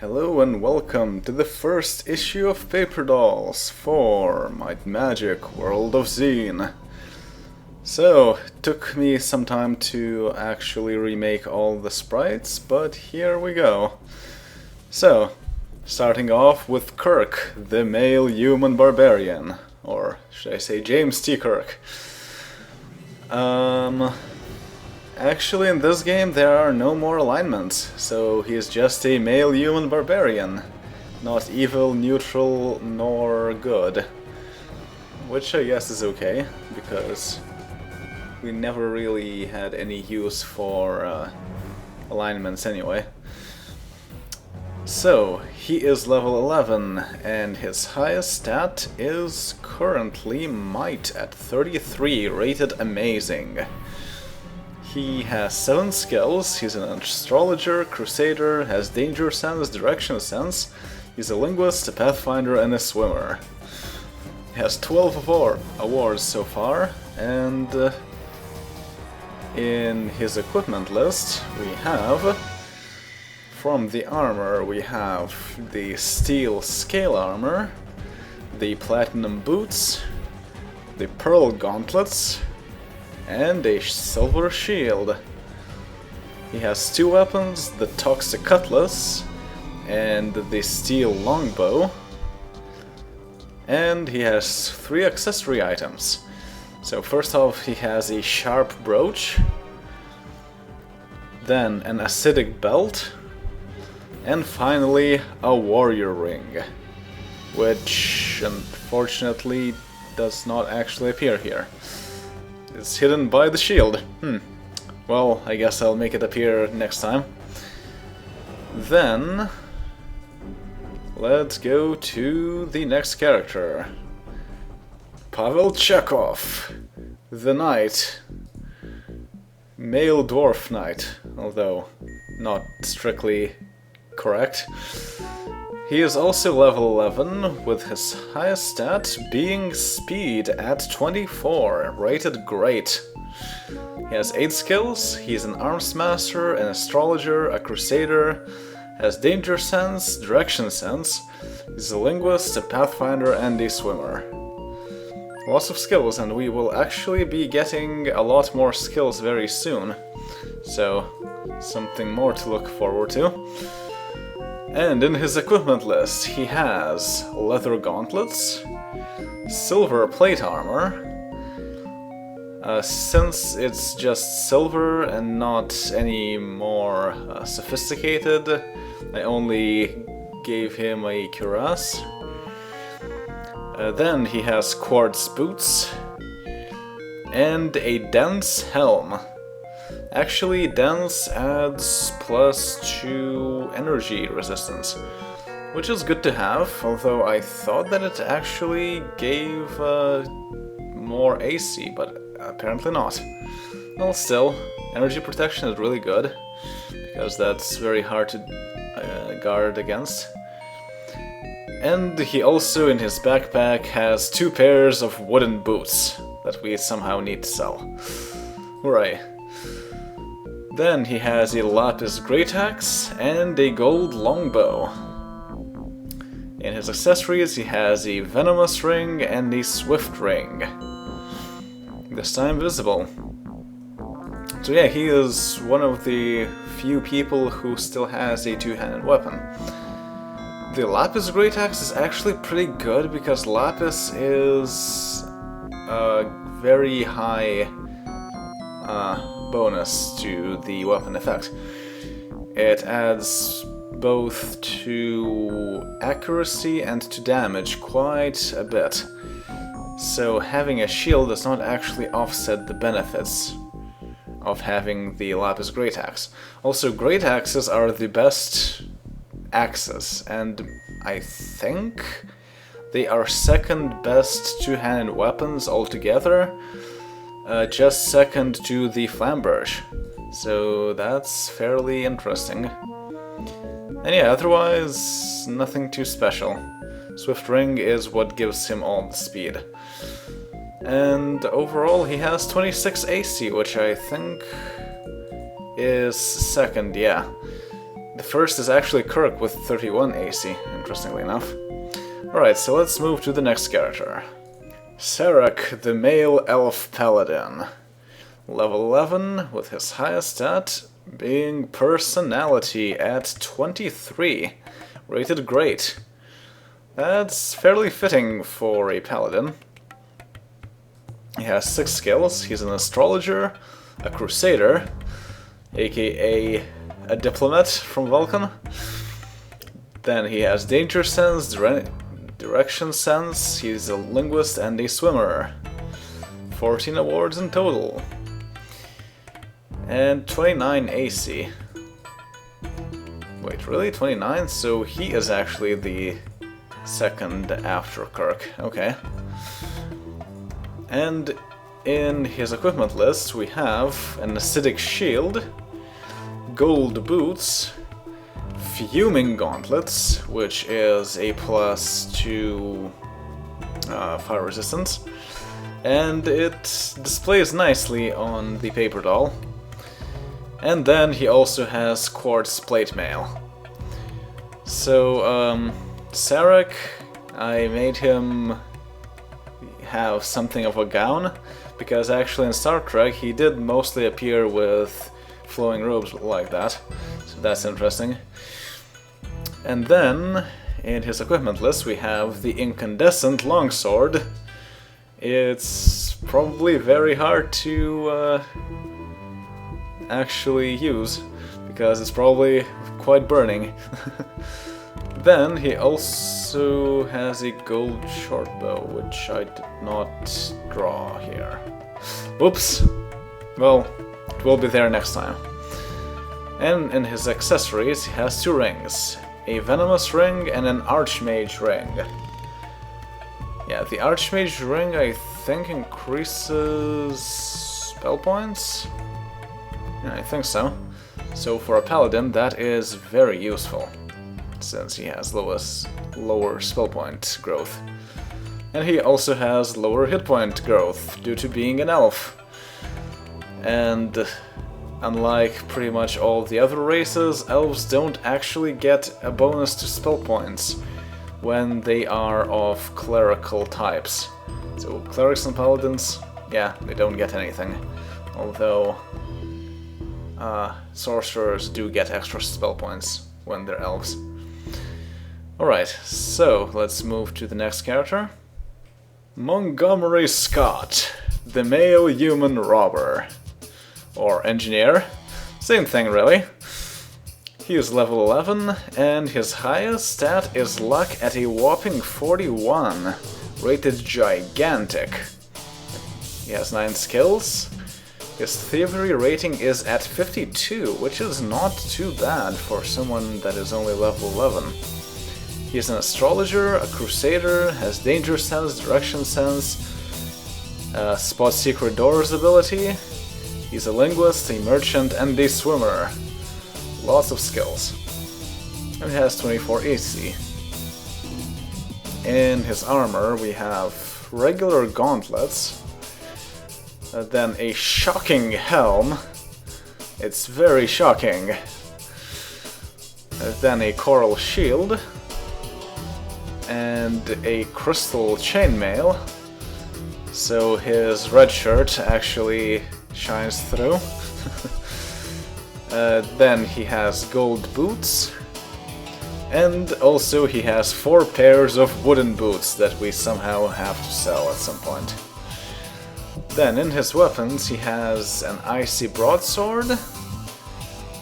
Hello and welcome to the first issue of Paperdolls for Might Magic World of XEEN. So, it took me some time to actually remake all the sprites, but here we go. So, starting off with Kirk, the male human barbarian, or should I say James T. Kirk. Actually, in this game there are no more alignments, so he is just a male human barbarian. Not evil, neutral, nor good. Which I guess is okay, because we never really had any use for alignments anyway. So, he is level 11, and his highest stat is currently Might at 33, rated amazing. He has 7 skills. He's an astrologer, crusader, has danger sense, direction sense, he's a linguist, a pathfinder, and a swimmer. He has 12 awards so far, and in his equipment list we have, from the armor, we have the steel scale armor, the platinum boots, the pearl gauntlets, and a silver shield. He has 2 weapons, the toxic cutlass and the steel longbow, and he has 3 accessory items. So first off, he has a sharp brooch, then an acidic belt, and finally a warrior ring, which unfortunately does not actually appear here. It's hidden by the shield. Well, I guess I'll make it appear next time. Then, let's go to the next character. Pavel Chekhov, the knight. Male dwarf knight, although not strictly correct. He is also level 11, with his highest stat being speed at 24, rated great. He has 8 skills, he's an arms master, an astrologer, a crusader, has danger sense, direction sense, he's a linguist, a pathfinder, and a swimmer. Lots of skills, and we will actually be getting a lot more skills very soon, so something more to look forward to. And in his equipment list, he has leather gauntlets, silver plate armor. Since it's just silver and not any more sophisticated, I only gave him a cuirass. Then he has quartz boots and a dense helm. Actually, dense adds +2 energy resistance, which is good to have, although I thought that it actually gave more AC, but apparently not. Well, still, energy protection is really good, because that's very hard to guard against. And he also, in his backpack, has 2 pairs of wooden boots that we somehow need to sell. Hooray. Then he has a lapis great axe and a gold longbow. In his accessories he has a venomous ring and a swift ring. This time visible. So yeah, he is one of the few people who still has a 2-handed weapon. The lapis great axe is actually pretty good because lapis is a very high bonus to the weapon effect. It adds both to accuracy and to damage quite a bit. So having a shield does not actually offset the benefits of having the lapis great axe. Also, great axes are the best axes, and I think they are second best 2-handed weapons altogether. Just second to the flamberge, so that's fairly interesting. And yeah, otherwise, nothing too special. Swift Ring is what gives him all the speed. And overall, he has 26 AC, which I think is second, yeah. The first is actually Kirk with 31 AC, interestingly enough. Alright, so let's move to the next character. Sarek, the male elf paladin. Level 11, with his highest stat being personality at 23. Rated great. That's fairly fitting for a paladin. He has 6 skills. He's an astrologer, a crusader, aka a diplomat from Vulcan. Then he has danger sense, direction sense, he's a linguist and a swimmer. 14 awards in total. And 29 AC. Wait, really? 29? So he is actually the second after Kirk. Okay. And in his equipment list we have an acidic shield, gold boots, fuming gauntlets, which is a +2 fire resistance, and it displays nicely on the paper doll. And then he also has quartz plate mail. So Sarek, I made him have something of a gown, because actually in Star Trek he did mostly appear with flowing robes like that, so that's interesting. And then in his equipment list we have the incandescent longsword. It's probably very hard to actually use, because it's probably quite burning. Then he also has a gold shortbow, which I did not draw here. Whoops! Well, it will be there next time. And in his accessories he has 2 rings. A venomous ring and an archmage ring. Yeah, the archmage ring I think increases spell points? Yeah, I think so. So for a paladin that is very useful, since he has lower spell point growth. And he also has lower hit point growth due to being an elf. And unlike pretty much all the other races, elves don't actually get a bonus to spell points when they are of clerical types. So clerics and paladins, yeah, they don't get anything. Although sorcerers do get extra spell points when they're elves. Alright, so let's move to the next character. Montgomery Scott, the male human robber. Or engineer. Same thing, really. He is level 11, and his highest stat is luck at a whopping 41, rated gigantic. He has 9 skills. His thievery rating is at 52, which is not too bad for someone that is only level 11. He is an astrologer, a crusader, has danger sense, direction sense, spot secret doors ability. He's a linguist, a merchant, and a swimmer. Lots of skills. And he has 24 AC. In his armor we have regular gauntlets, then a shocking helm. It's very shocking. Then a coral shield, and a crystal chainmail, so his red shirt actually shines through. Then he has gold boots, and also he has 4 pairs of wooden boots that we somehow have to sell at some point. Then in his weapons he has an icy broadsword,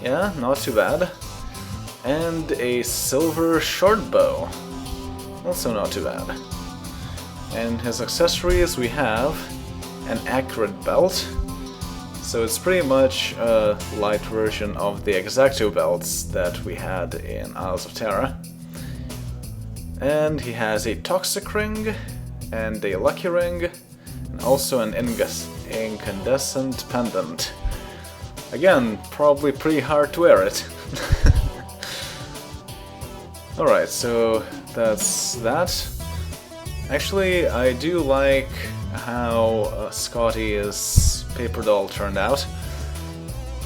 yeah, not too bad, and a silver shortbow, also not too bad. And his accessories we have an accurate belt, so it's pretty much a light version of the Exacto belts that we had in Isles of Terra. And he has a toxic ring, and a lucky ring, and also an incandescent pendant. Again, probably pretty hard to wear it. Alright, so that's that. Actually, I do like how Scotty's paper doll turned out.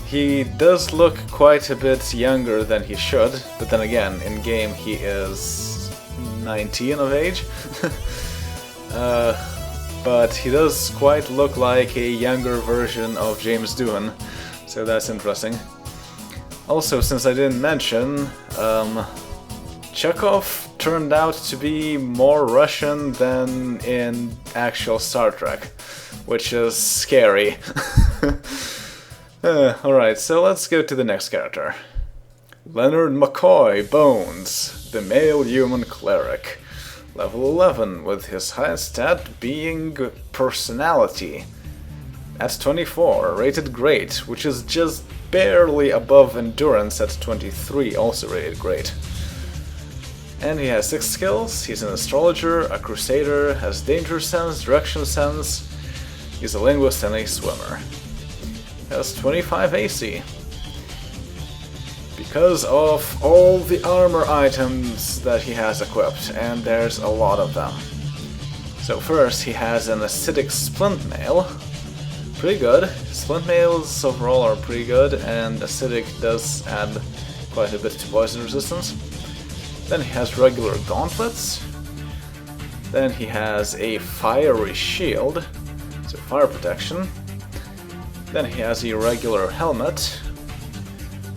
He does look quite a bit younger than he should, but then again, in-game he is 19 of age. But he does quite look like a younger version of James Doohan, so that's interesting. Also, since I didn't mention, Chekhov turned out to be more Russian than in actual Star Trek, which is scary. Alright, so let's go to the next character. Leonard McCoy, Bones, the male human cleric. Level 11, with his highest stat being personality. At 24, rated great, which is just barely above endurance at 23, also rated great. And he has 6 skills. He's an astrologer, a crusader, has danger sense, direction sense, he's a linguist and a swimmer. Has 25 AC. Because of all the armor items that he has equipped, and there's a lot of them. So first he has an acidic splint mail. Pretty good. Splint mails overall are pretty good, and acidic does add quite a bit to poison resistance. Then he has regular gauntlets. Then he has a fiery shield, so fire protection. Then he has a regular helmet.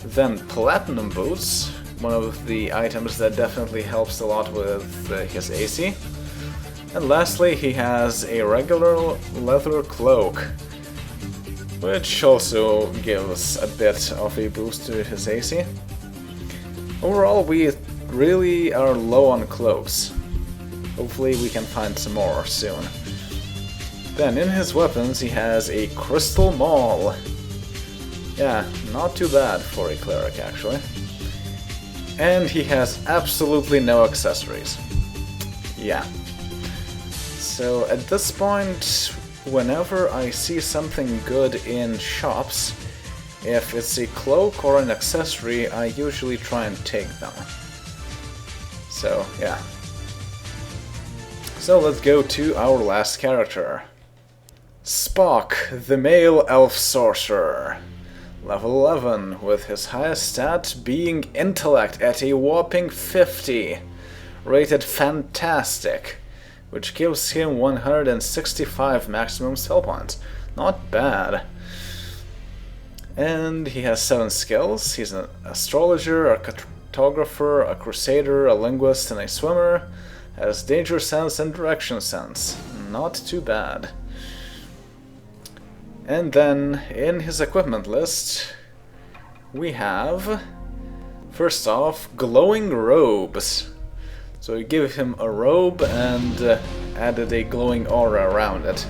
Then platinum boots, one of the items that definitely helps a lot with his AC. And lastly, he has a regular leather cloak, which also gives a bit of a boost to his AC. Overall, we really are low on cloaks. Hopefully we can find some more soon. Then in his weapons he has a crystal maul. Yeah, not too bad for a cleric actually. And he has absolutely no accessories. Yeah. So at this point, whenever I see something good in shops, if it's a cloak or an accessory, I usually try and take them. So, yeah. So let's go to our last character. Spock, the male elf sorcerer. Level 11, with his highest stat being intellect at a whopping 50. Rated fantastic, which gives him 165 maximum skill points. Not bad. And he has 7 skills. He's an astrologer, a cartographer, a crusader, a linguist, and a swimmer. Has danger sense and direction sense. Not too bad. And then in his equipment list we have, first off, glowing robes. So we give him a robe and added a glowing aura around it.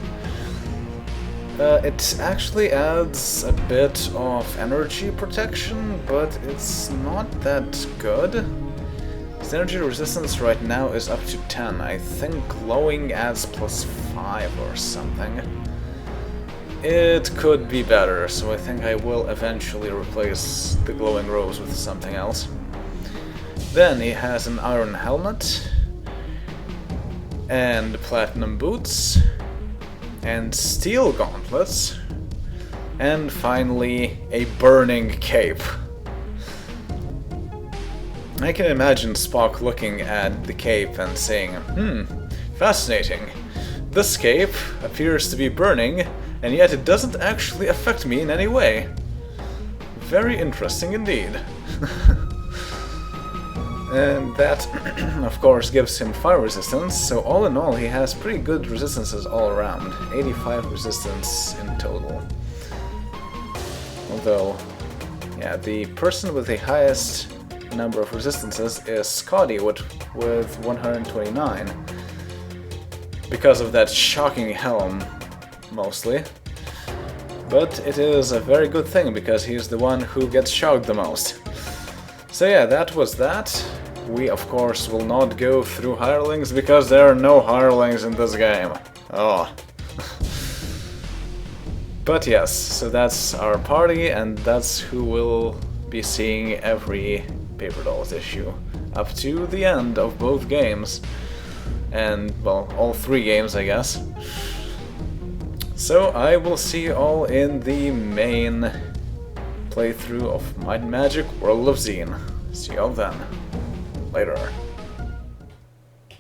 It actually adds a bit of energy protection, but it's not that good. His energy resistance right now is up to 10. I think glowing adds +5 or something. It could be better, so I think I will eventually replace the glowing robes with something else. Then he has an iron helmet, and platinum boots, and steel gauntlets, and finally a burning cape. I can imagine Spock looking at the cape and saying, fascinating. This cape appears to be burning, and yet it doesn't actually affect me in any way. Very interesting indeed. And that, of course, gives him fire resistance, so all in all he has pretty good resistances all around. 85 resistance in total. Although, yeah, the person with the highest number of resistances is Scotty with 129. Because of that shocking helm, mostly. But it is a very good thing, because he's the one who gets shocked the most. So yeah, that was that. We of course will not go through hirelings, because there are no hirelings in this game. Oh. But yes, so that's our party, and that's who we'll be seeing every Paperdolls issue. Up to the end of both games. And, well, all 3 games, I guess. So I will see you all in the main playthrough of Might and Magic World of XEEN. See y'all then. Later.